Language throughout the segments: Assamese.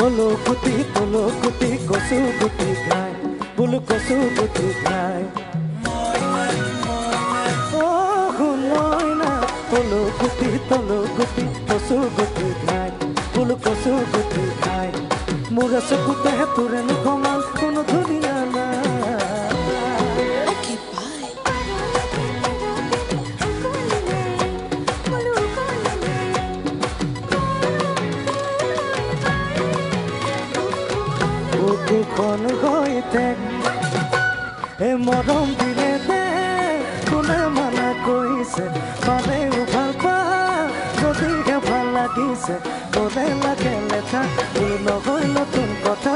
হলো গুটি তলো গুটি কচু গুটি খায় বোলো কচু গুটি খায় ও ময়না হলো গুটি তলো গুটি কচু গুটি খায় বোলো কচু গুটি খায় মোরা চকুতে তোৰে নকমাল কোনো ধুনীয়া না বুকুখন হৈতে এ মৰম দিলে দে কোনে মানা কৰিছে পালেও ভাল পা যদিহে ভাল লাগিছে ক'লে লাগে লেঠা তোৰ নহয় নতুন কথা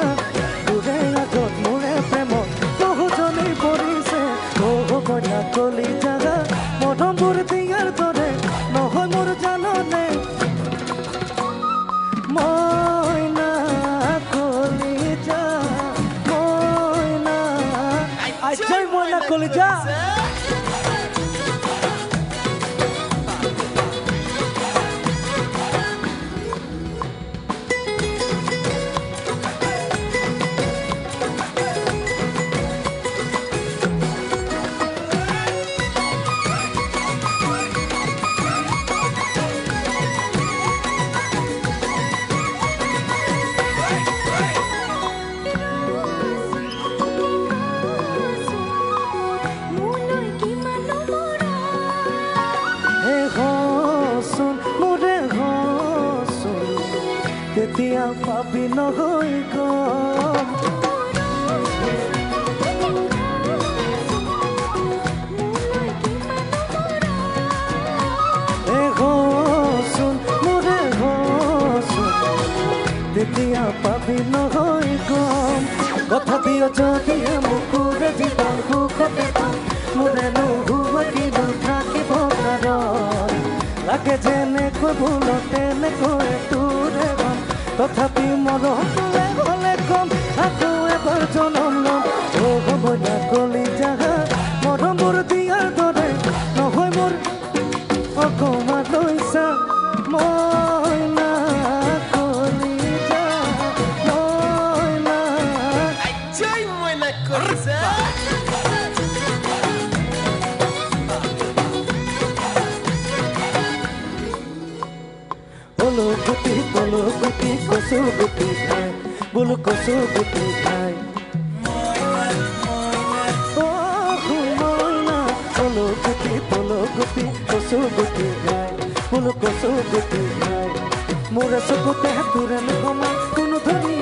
তোৰে আগত মোৰে প্ৰেমত বহুজনী পৰিছে কইনা কলি জাগা মৰমবোৰ দিয়াৰ দৰে নহয় মোৰ জাননে মইনা কলিজা মইনা আইজয় মইনা কলিজা তেতিয়া পাবি নহয় গম মোৰে হচোন তেতিয়া পাবি নহয় গম কথা দিয় যদিহে মোৰে জীৱন সুখতে মোৰে নোহোৱা কিনো থাকিব কাৰণ লাগে যেনেকৈ ভুল তেনেকৈ তোৰে তথাপি মনটোৱে হ'লে কম আকৌ এবাৰ জনম ল'ম মইনা কলিজা মৰমবোৰ দিয়াৰ দৰে নহয় মোৰ অকমান লৈছা মইনা কলিজা মইনা কলিজা হলো গুটি তলো গুটি কচু গুটি খায় বোলো কচু গুটি খায় ও মইনা হলো গুটি তলো গুটি কচু গুটি খায় বোলো কচু গুটি খায় মোৰে চকুতে তোৰে নকমাল কোনো ধনী